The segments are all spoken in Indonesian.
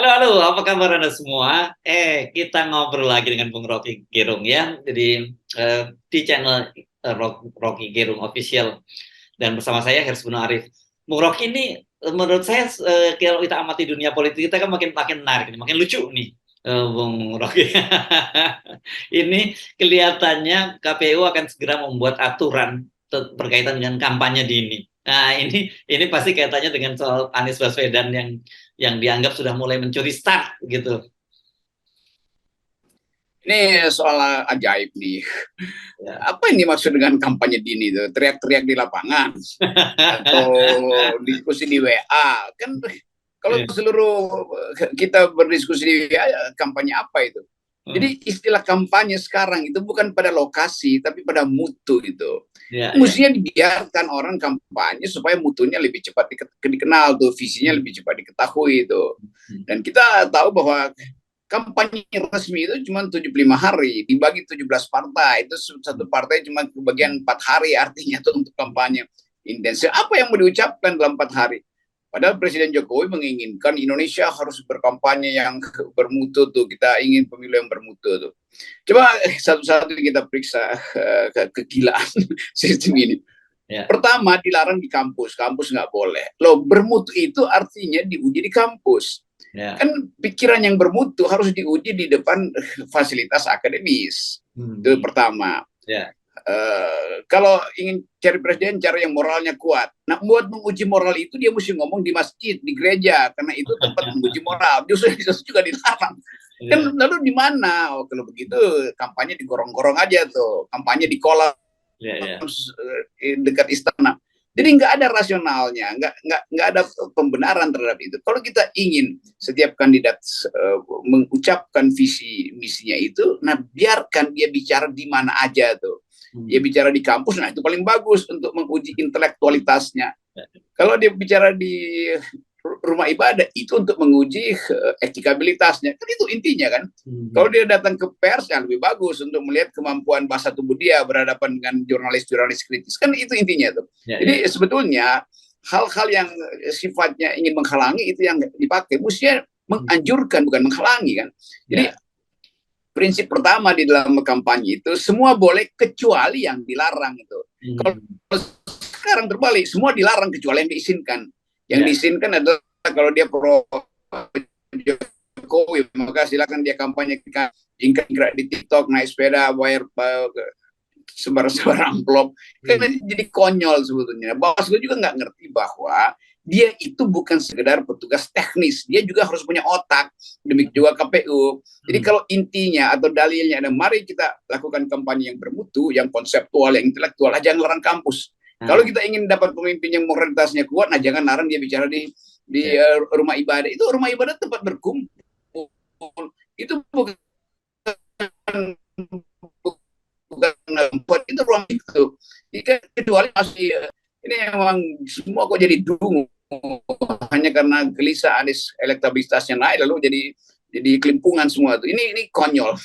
Halo, halo, apa kabar Anda semua? Kita ngobrol lagi dengan Bung Rocky Gerung ya. Jadi di channel Rocky Gerung Official dan bersama saya Hersbuno Arif. Bung Rocky ini menurut saya kalau kita amati dunia politik kita kan makin makin menarik, makin lucu nih, Bung Rocky. Ini kelihatannya KPU akan segera membuat aturan berkaitan dengan kampanye dini. Nah, ini pasti kaitannya dengan soal Anies Baswedan yang dianggap sudah mulai mencuri start gitu. Ini soal ajaib nih. Ya. Apa ini maksud dengan kampanye dini itu? Teriak-teriak di lapangan atau diskusi di WA? Kan kalau Ya. seluruh kita berdiskusi di WA, kampanye apa itu? Jadi istilah kampanye sekarang itu bukan pada lokasi, tapi pada mutu itu. Ya, ya. Mestinya dibiarkan orang kampanye supaya mutunya lebih cepat dikenal tuh, visinya lebih cepat diketahui itu. Dan kita tahu bahwa kampanye resmi itu cuma 75 hari, dibagi 17 partai, itu satu partai cuma kebagian 4 hari, artinya itu untuk kampanye intensif. Apa yang mau diucapkan dalam 4 hari? Padahal Presiden Jokowi menginginkan Indonesia harus berkampanye yang bermutu tuh, kita ingin pemilu yang bermutu tuh. Coba satu-satu kita periksa kegilaan sistem ini. Ya. Pertama, dilarang di kampus nggak boleh. Loh, bermutu itu artinya diuji di kampus. Ya. Kan pikiran yang bermutu harus diuji di depan fasilitas akademis. Itu pertama. Ya. Kalau ingin cari presiden, cari yang moralnya kuat. Nah, buat menguji moral itu dia mesti ngomong di masjid, di gereja, karena itu tempat menguji moral. Justru juga dilarang. Kan lalu di mana? Oh, kalau begitu kampanye digorong-gorong aja tuh, kampanye di kolam dekat istana. Jadi nggak ada rasionalnya, nggak ada pembenaran terhadap itu. Kalau kita ingin setiap kandidat mengucapkan visi misinya itu, nah biarkan dia bicara di mana aja tuh. Dia bicara di kampus, nah itu paling bagus untuk menguji intelektualitasnya. Kalau dia bicara di rumah ibadah, itu untuk menguji etikabilitasnya. Kan itu intinya kan. Kalau dia datang ke pers, yang lebih bagus untuk melihat kemampuan bahasa tubuh dia berhadapan dengan jurnalis-jurnalis kritis. Kan itu intinya tuh. Jadi sebetulnya hal-hal yang sifatnya ingin menghalangi itu yang dipakai. Mestinya menganjurkan, bukan menghalangi kan. Jadi prinsip pertama di dalam kampanye itu semua boleh kecuali yang dilarang itu. Kalau sekarang terbalik, semua dilarang kecuali yang diizinkan. Yang diizinkan adalah kalau dia pro Jokowi, maka silakan dia kampanye ingkrak di TikTok, naik sepeda, bayar sebar-sebar amplop. Karena jadi konyol sebetulnya. Bawaslu juga nggak ngerti bahwa dia itu bukan sekedar petugas teknis, dia juga harus punya otak. Demikian juga KPU. Jadi kalau intinya atau dalilnya ada, mari kita lakukan kampanye yang bermutu, yang konseptual, yang intelektual, jangan larang kampus. Kalau kita ingin dapat pemimpin yang moralitasnya kuat, nah jangan larang dia bicara di rumah ibadah. Itu rumah ibadah tempat berkumpul. Itu bukan itu ruang itu. Kecuali masih ini memang semua kok jadi dungu hanya karena gelisah Anies elektabilitasnya naik lalu jadi kelimpungan semua tuh. Ini konyol.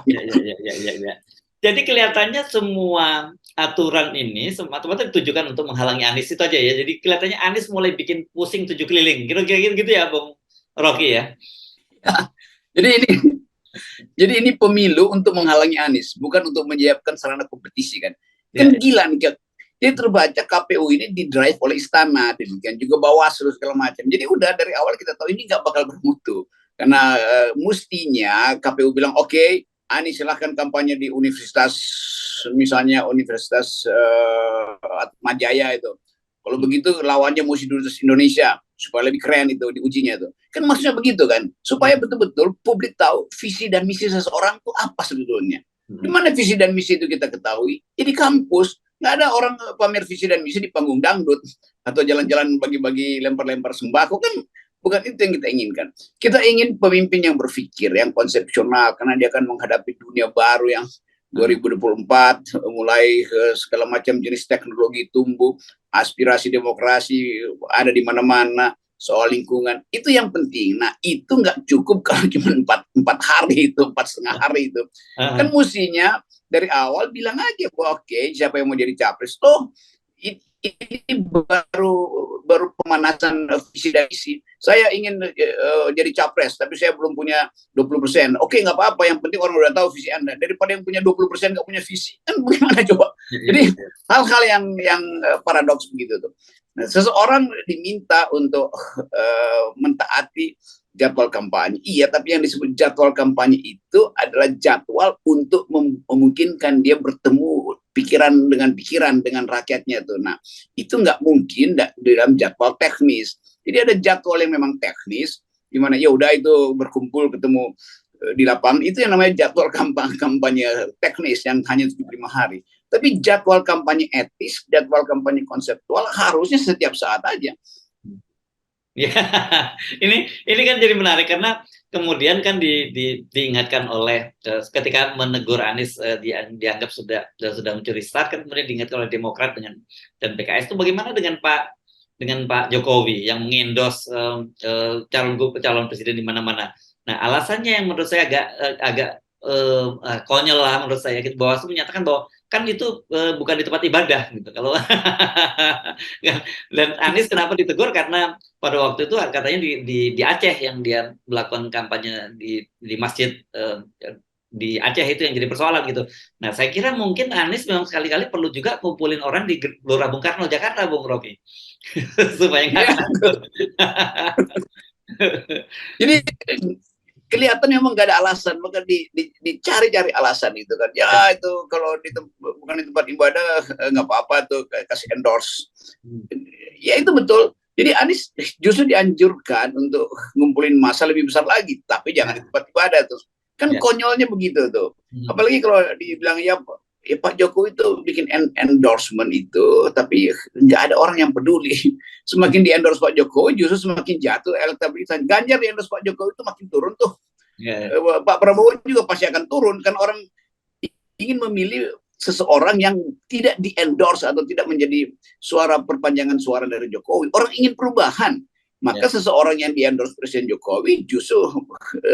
Ya. Jadi kelihatannya semua aturan ini semata-mata ditujukan untuk menghalangi Anies itu aja ya. Jadi kelihatannya Anies mulai bikin pusing 7 keliling. Kira-kira gitu ya, Bung Rocky ya. Jadi ini pemilu untuk menghalangi Anies, bukan untuk menyiapkan sarana kompetisi kan. Kan gila nih. Jadi terbaca KPU ini didrive oleh istana, demikian juga Bawaslu segala macam. Jadi udah dari awal kita tahu ini nggak bakal bermutu. Karena mestinya KPU bilang oke, Anies silahkan kampanye di universitas, misalnya Universitas Majaya itu. Kalau begitu lawannya mesti Universitas Indonesia supaya lebih keren itu diujinya itu. Kan maksudnya begitu kan, supaya betul-betul publik tahu visi dan misi seseorang itu apa sebetulnya. Di mana visi dan misi itu kita ketahui? Jadi kampus. Nggak ada orang pamer visi dan misi di panggung dangdut atau jalan-jalan bagi-bagi lempar-lempar sembako, kan bukan itu yang kita inginkan. Kita ingin pemimpin yang berpikir, yang konsepsional, karena dia akan menghadapi dunia baru yang 2024, mulai segala macam jenis teknologi tumbuh, aspirasi demokrasi ada di mana-mana, soal lingkungan, itu yang penting. Nah, itu nggak cukup kalau cuma 4 hari itu, 4,5 hari itu. Kan mestinya dari awal bilang aja, oke, siapa yang mau jadi capres. Toh, ini baru pemanasan visi dan misi. Saya ingin jadi capres, tapi saya belum punya 20%. Oke, nggak apa-apa. Yang penting orang udah tahu visi Anda. Daripada yang punya 20% nggak punya visi, kan bagaimana coba? Jadi hal-hal yang paradoks begitu tuh. Nah, seseorang diminta untuk mentaati jadwal kampanye. Iya, tapi yang disebut jadwal kampanye itu adalah jadwal untuk memungkinkan dia bertemu pikiran dengan rakyatnya tuh. Nah, itu nggak mungkin dalam jadwal teknis. Jadi ada jadwal yang memang teknis, di mana ya udah itu berkumpul ketemu di lapangan, itu yang namanya jadwal kampanye teknis yang hanya 75 hari. Tapi jadwal kampanye etis, jadwal kampanye konseptual harusnya setiap saat aja. Ya, ini kan jadi menarik karena kemudian kan diingatkan oleh ketika menegur Anies dianggap sudah mencuri start, kan kemudian diingatkan oleh Demokrat dan PKS itu bagaimana dengan Pak Jokowi yang mengendos calon presiden di mana-mana. Nah, alasannya yang menurut saya agak konyol lah menurut saya, gitu. Bawaslu menyatakan bahwa kan itu bukan di tempat ibadah gitu. Kalau dan Anies kenapa ditegur karena pada waktu itu katanya di Aceh yang dia melakukan kampanye di masjid di Aceh itu yang jadi persoalan gitu. Nah, saya kira mungkin Anies memang sekali-kali perlu juga kumpulin orang di Gelora Bung Karno Jakarta, Bung Rocky, supaya nggak takut. Jadi kelihatan memang nggak ada alasan, maka dicari-cari alasan itu kan. Ya itu kalau bukan di tempat ibadah nggak apa-apa tuh kasih endorse. Ya itu betul. Jadi Anies justru dianjurkan untuk ngumpulin massa lebih besar lagi, tapi jangan di tempat ibadah tuh. Kan konyolnya begitu tuh. Apalagi kalau dibilang ya Pak Jokowi itu bikin endorsement itu, tapi nggak ada orang yang peduli. Semakin di endorse Pak Jokowi, justru semakin jatuh elektabilitas. Ganjar di endorse Pak Jokowi itu makin turun tuh. Pak Prabowo juga pasti akan turun, kan orang ingin memilih seseorang yang tidak di endorse atau tidak menjadi perpanjangan suara dari Jokowi. Orang ingin perubahan. Maka seseorang yang di endorse Presiden Jokowi justru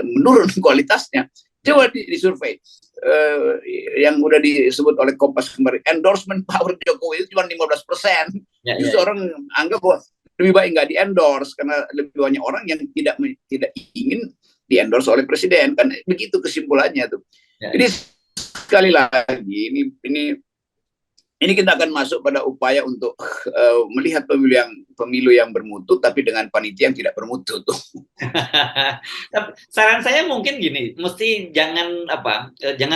menurun kualitasnya. Coba disurvei. Yang udah disebut oleh Kompas kemarin, endorsement power Jokowi itu cuma 15%. Justru orang anggap bahwa lebih baik nggak di endorse karena lebih banyak orang yang tidak ingin di endorse oleh presiden, kan begitu kesimpulannya tuh. Jadi sekali lagi ini kita akan masuk pada upaya untuk melihat pemilu yang bermutu, tapi dengan panitia yang tidak bermutu tuh. Saran saya mungkin gini, mesti jangan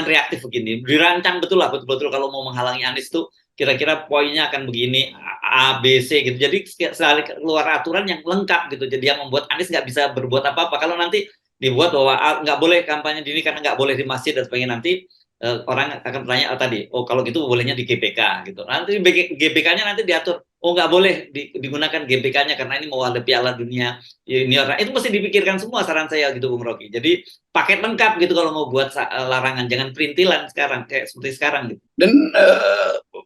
reaktif begini, dirancang betul lah, betul-betul kalau mau menghalangi Anies tuh kira-kira poinnya akan begini, A, B, C gitu. Jadi sekali keluar aturan yang lengkap gitu, jadi yang membuat Anies nggak bisa berbuat apa-apa. Kalau nanti dibuat bahwa nggak boleh kampanye dini karena nggak boleh di masjid dan sebagainya, nanti orang akan bertanya tadi, kalau gitu bolehnya di GBK gitu. Nanti GBK-nya nanti diatur, nggak boleh digunakan GBK-nya karena ini mau ada Piala Dunia Junior. Itu mesti dipikirkan semua, saran saya gitu, Bung Rocky. Jadi paket lengkap gitu kalau mau buat larangan, jangan perintilan sekarang kayak seperti sekarang gitu. Dan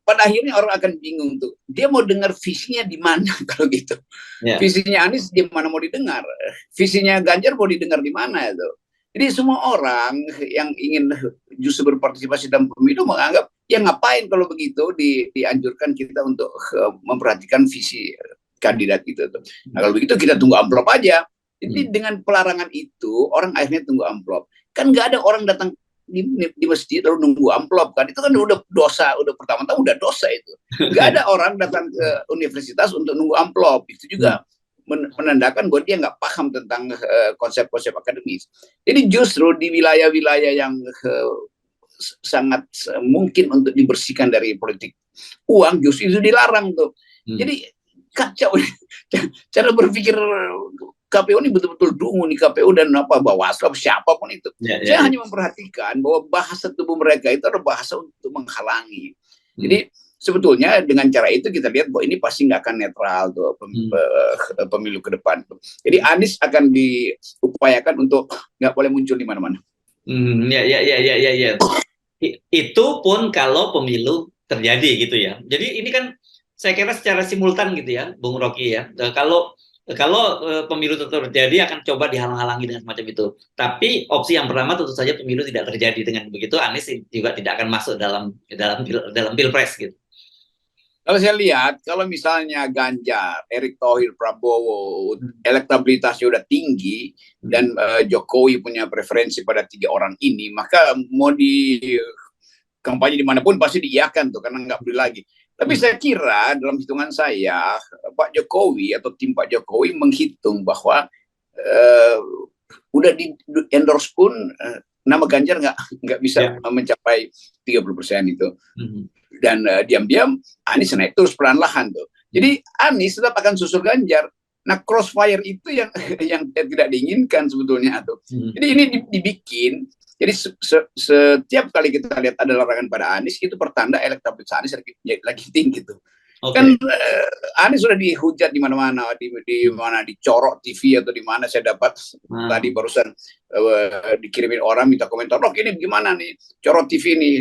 pada akhirnya orang akan bingung tuh, dia mau dengar visinya di mana kalau gitu. Visinya Anies di mana mau didengar, visinya Ganjar mau didengar di mana itu. Jadi semua orang yang ingin justru berpartisipasi dalam pemilu menganggap ya ngapain kalau begitu dianjurkan kita untuk memperhatikan visi kandidat itu. Nah kalau begitu kita tunggu amplop aja. Jadi dengan pelarangan itu orang akhirnya tunggu amplop. Kan nggak ada orang datang di masjid lalu nunggu amplop kan, itu kan udah dosa, udah pertama-tama udah dosa itu. Nggak ada orang datang ke universitas untuk nunggu amplop, itu juga menandakan bahwa dia nggak paham tentang konsep-konsep akademis. Jadi justru di wilayah-wilayah yang sangat mungkin untuk dibersihkan dari politik uang, justru itu dilarang tuh. Jadi kacau cara berpikir KPU ini betul-betul dungu nih, KPU dan Bawaslu siapapun itu. Saya hanya memperhatikan bahwa bahasa tubuh mereka itu adalah bahasa untuk menghalangi. Jadi sebetulnya dengan cara itu kita lihat bahwa ini pasti nggak akan netral tuh pemilu ke depan. Jadi Anies akan diupayakan untuk nggak boleh muncul di mana-mana. Ya. Itu pun kalau pemilu terjadi gitu ya. Jadi ini kan saya kira secara simultan gitu ya, Bung Rocky ya. Kalau pemilu terjadi akan coba dihalang-halangi dengan semacam itu. Tapi opsi yang pertama tentu saja pemilu tidak terjadi. Dengan begitu Anies juga tidak akan masuk dalam pilpres gitu. Kalau saya lihat, kalau misalnya Ganjar, Erick Thohir, Prabowo, elektabilitasnya udah tinggi dan Jokowi punya preferensi pada 3 orang ini, maka mau di kampanye dimanapun pasti diiakan tuh karena nggak beli lagi. Tapi saya kira dalam hitungan saya, Pak Jokowi atau tim Pak Jokowi menghitung bahwa uh, udah di endorse pun nama Ganjar nggak bisa mencapai 30% itu. Dan diam-diam Anies naik terus perlahan tuh. Jadi Anies tetap akan susul Ganjar. Nah, crossfire itu yang yang tidak diinginkan sebetulnya tuh. Jadi ini dibikin. Jadi setiap kali kita lihat ada larangan pada Anies, itu pertanda elektabilitas Anies lagi tinggi tuh. Kan Anies sudah dihujat di mana-mana, di mana dicorok TV atau di mana saya dapat tadi barusan dikirimin orang minta komentar, "Rock ini gimana nih corok TV nih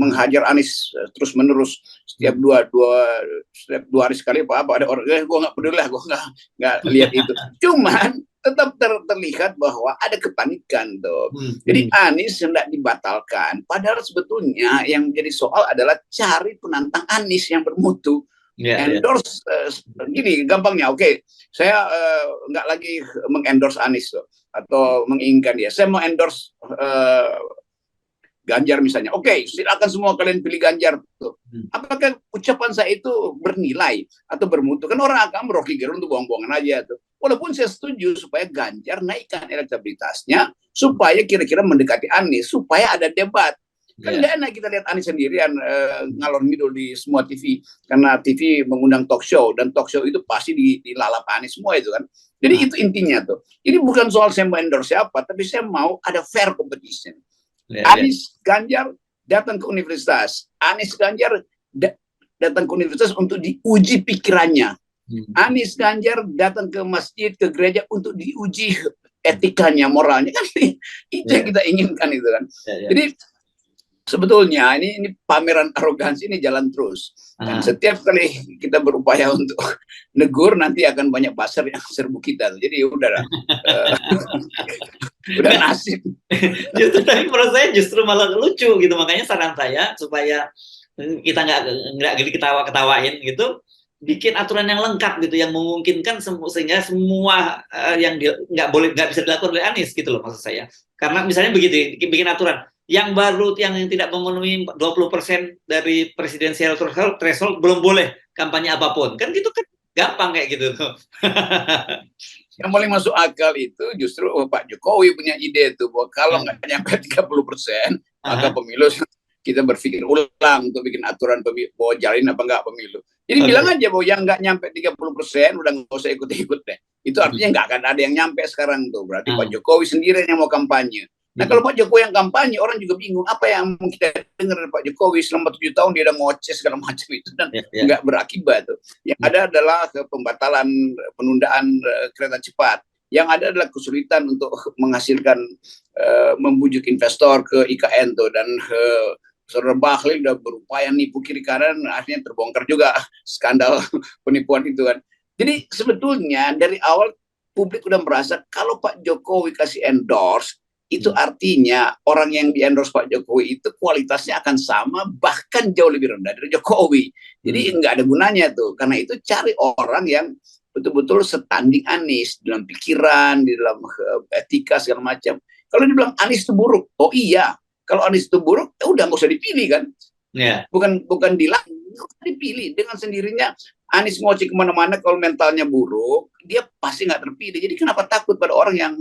menghajar Anies terus menerus setiap dua hari sekali apa ada orang, gue nggak peduli lah, gue nggak lihat itu." Cuman tetap terlihat bahwa ada kepanikan tuh. Jadi Anies hendak dibatalkan, padahal sebetulnya yang jadi soal adalah cari penantang Anies yang bermutu. Endorse gini gampangnya, oke, saya nggak lagi mengendorse Anies tuh, atau menginginkan dia. Saya mau endorse Ganjar misalnya. Oke, silakan semua kalian pilih Ganjar tuh. Apakah ucapan saya itu bernilai atau bermutu? Kan orang akan Rocky Gerung tuh bohong-bohongan aja tuh. Walaupun saya setuju supaya Ganjar naikkan elektabilitasnya supaya kira-kira mendekati Anies, supaya ada debat. Kan nggak enak kita lihat Anies sendirian ngalor ngidul di semua TV, karena TV mengundang talk show, dan talk show itu pasti dilalap Anies semua itu kan. Jadi itu intinya tuh. Ini bukan soal saya mau endorse siapa, tapi saya mau ada fair competition. Anies Ganjar datang ke universitas, Anies Ganjar datang ke universitas untuk diuji pikirannya. Anies Ganjar datang ke masjid, ke gereja untuk diuji etikanya, moralnya, kan itu yang kita inginkan itu kan. Jadi sebetulnya ini pameran arogansi ini jalan terus. Dan setiap kali kita berupaya untuk negur, nanti akan banyak pasar yang serbu kita. Jadi udahlah. Udah nasib. Justru tapi menurut saya justru malah lucu gitu. Makanya saran saya supaya kita nggak ketawa-ketawain gitu, bikin aturan yang lengkap gitu, yang memungkinkan sehingga semua yang nggak bisa dilakukan oleh Anies gitu loh, maksud saya. Karena misalnya begitu, bikin aturan yang baru, yang tidak memenuhi 20% dari presidensial threshold belum boleh kampanye apapun, kan gitu kan gampang kayak gitu tuh. Yang paling masuk akal itu justru Pak Jokowi punya ide tuh, bahwa kalau nggak nyampe 30%, maka pemilu kita berpikir ulang untuk bikin aturan bahwa jalin apa enggak pemilu. Jadi bilang aja bahwa yang nggak nyampe 30% udah nggak usah ikut-ikut deh. Itu artinya nggak akan ada yang nyampe sekarang tuh. Berarti Pak Jokowi sendiri yang mau kampanye. Nah, kalau Pak Jokowi yang kampanye, orang juga bingung apa yang kita dengar dari Pak Jokowi selama 7 tahun dia udah ngoceh segala macam itu, dan nggak berakibat tuh. Yang ada adalah pembatalan, penundaan kereta cepat. Yang ada adalah kesulitan untuk menghasilkan membujuk investor ke IKN tuh, dan Saudara Bahlil udah berupaya nipu kiri kanan, akhirnya terbongkar juga skandal penipuan itu kan. Jadi sebetulnya dari awal publik udah merasa kalau Pak Jokowi kasih endorse, itu artinya orang yang di endorse Pak Jokowi itu kualitasnya akan sama, bahkan jauh lebih rendah dari Jokowi. Jadi nggak ada gunanya tuh. Karena itu cari orang yang betul-betul setanding Anies dalam pikiran, di dalam etika segala macam. Kalau dibilang Anies itu buruk, oh iya. Kalau Anies itu buruk, ya udah nggak usah dipilih kan. Bukan dipilih dengan sendirinya. Anies ngoceh kemana-mana, kalau mentalnya buruk, dia pasti nggak terpilih. Jadi kenapa takut pada orang yang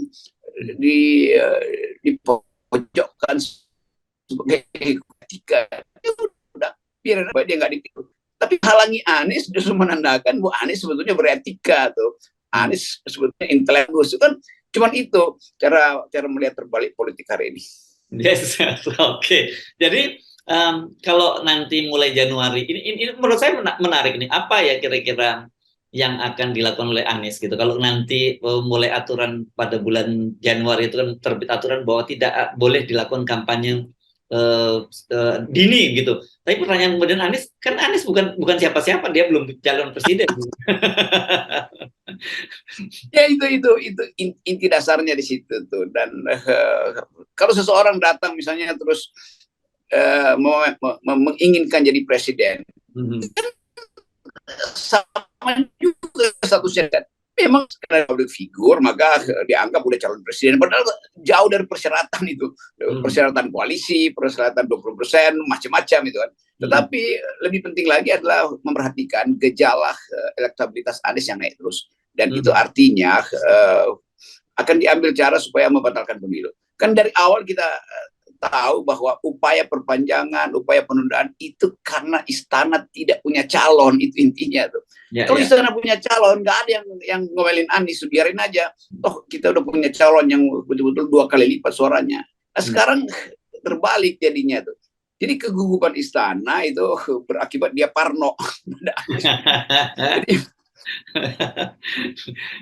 dipojokkan sebagai etika? Ya udah, biar dia nggak dipilih. Tapi halangi Anies justru menandakan bahwa Anies sebetulnya beretika tuh. Anies sebetulnya intelektual kan. Cuman itu cara melihat terbalik politik hari ini. Yes, oke. Jadi kalau nanti mulai Januari ini menurut saya menarik nih. Apa ya kira-kira yang akan dilakukan oleh Anies gitu? Kalau nanti mulai aturan pada bulan Januari itu kan terbit aturan bahwa tidak boleh dilakukan kampanye dini gitu. Tapi pertanyaan kemudian Anies bukan siapa-siapa, dia belum calon presiden. Ya itu inti dasarnya di situ tuh. Dan kalau seseorang datang misalnya terus menginginkan jadi presiden, kan sama juga statusnya kan. Memang karena public figure maka dianggap udah calon presiden, padahal jauh dari persyaratan itu, persyaratan koalisi, persyaratan 20%, macam-macam itu kan. Tetapi lebih penting lagi adalah memperhatikan gejala elektabilitas Anies yang naik terus, dan itu artinya akan diambil cara supaya membatalkan pemilu. Kan dari awal kita tahu bahwa upaya perpanjangan, upaya penundaan itu karena istana tidak punya calon, itu intinya tuh. Kalau istana punya calon, nggak ada yang ngomelin Anies, biarin aja. Toh kita udah punya calon yang betul-betul 2 kali lipat suaranya. Nah, sekarang terbalik jadinya tuh. Jadi kegugupan istana itu berakibat dia parno. Jadi,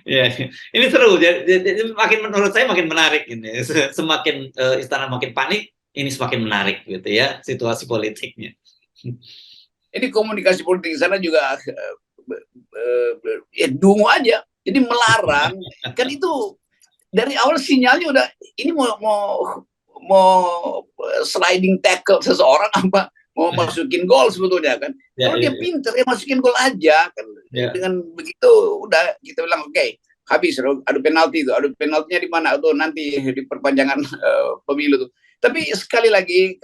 ya, ini seru. Jadi makin, menurut saya makin menarik ini. Semakin istana makin panik, ini semakin menarik gitu ya situasi politiknya. Ini komunikasi politik di sana juga dungu aja. Jadi melarang kan itu dari awal sinyalnya udah ini mau sliding tackle seseorang apa mau masukin gol sebetulnya kan. Kalau dia pinter ya masukin gol aja kan. Dengan begitu udah kita bilang oke, habis adu penalti itu. Adu penaltinya di mana tuh nanti di perpanjangan pemilu tuh. Tapi sekali lagi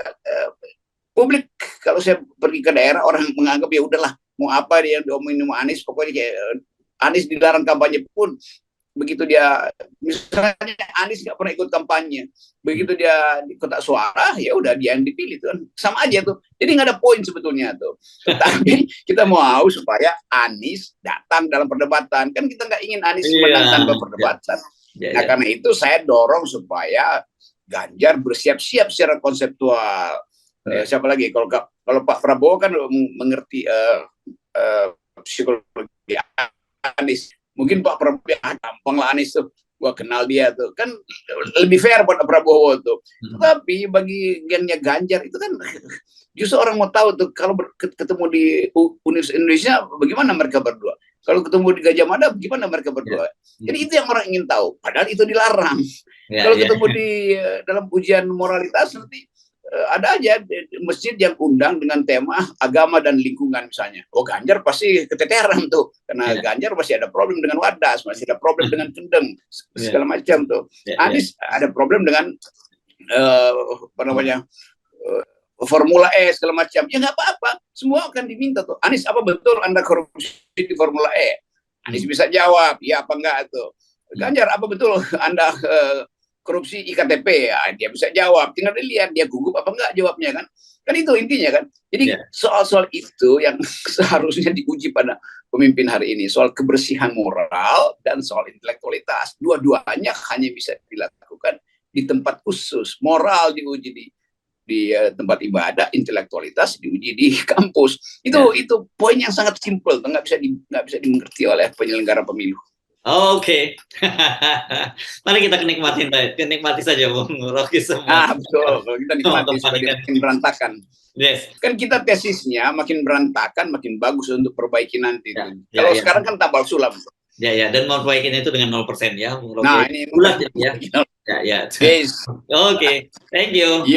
publik kalau saya pergi ke daerah orang menganggap ya udahlah mau apa dia diomongin sama Anies, pokoknya kayak Anies dilarang kampanye pun begitu dia misalnya Anies nggak pernah ikut kampanye, begitu dia di kotak suara ya udah dia yang dipilih tuh kan sama aja tuh, jadi nggak ada poin sebetulnya tuh. Tetapi kita mau supaya Anies datang dalam perdebatan, kan kita nggak ingin Anies menang tanpa perdebatan. Nah karena itu saya dorong supaya Ganjar bersiap-siap secara konseptual. Siapa lagi kalau Pak Prabowo kan mengerti psikologi Anies. Mungkin Pak Prabowo gampang lah Anies tuh, gua kenal dia tuh kan lebih fair buat Prabowo tuh. Tapi bagi gengnya Ganjar itu kan justru orang mau tahu tuh kalau ketemu di Universitas Indonesia bagaimana mereka berdua. Kalau ketemu di Gajah Mada bagaimana mereka berdua. Jadi itu yang orang ingin tahu. Padahal itu dilarang. Kalau ketemu di dalam ujian moralitas nanti ada aja masjid yang undang dengan tema agama dan lingkungan misalnya. Oh Ganjar pasti keteteran tuh, karena Ganjar masih ada problem dengan Wadas, masih ada problem dengan Kendeng, segala macam tuh. Anies ada problem dengan apa namanya Formula E segala macam. Ya nggak apa-apa, semua akan diminta tuh. Anies apa betul Anda korupsi di Formula E? Anies bisa jawab, ya apa enggak tuh. Ganjar apa betul Anda korupsi IKTP, ya dia bisa jawab, tinggal dilihat dia gugup apa enggak jawabnya kan itu intinya kan. Jadi soal-soal itu yang seharusnya diuji pada pemimpin hari ini, soal kebersihan moral dan soal intelektualitas. Dua-duanya hanya bisa dilakukan di tempat khusus. Moral diuji di tempat ibadah, intelektualitas diuji di kampus. Itu poin yang sangat simpel, nggak bisa dimengerti oleh penyelenggara pemilu. Oke. Mari kita kenikmati saja Bung Rocky semua. Betul, kalau kita nikmati supaya makin berantakan. Kan kita tesisnya makin berantakan makin bagus untuk perbaiki nanti. Kalau sekarang kan tambal sulam. Ya, dan mau perbaikinya itu dengan 0% ya, Bung Rocky. Nah, ini bulat ya. Ya. Oke, thank you.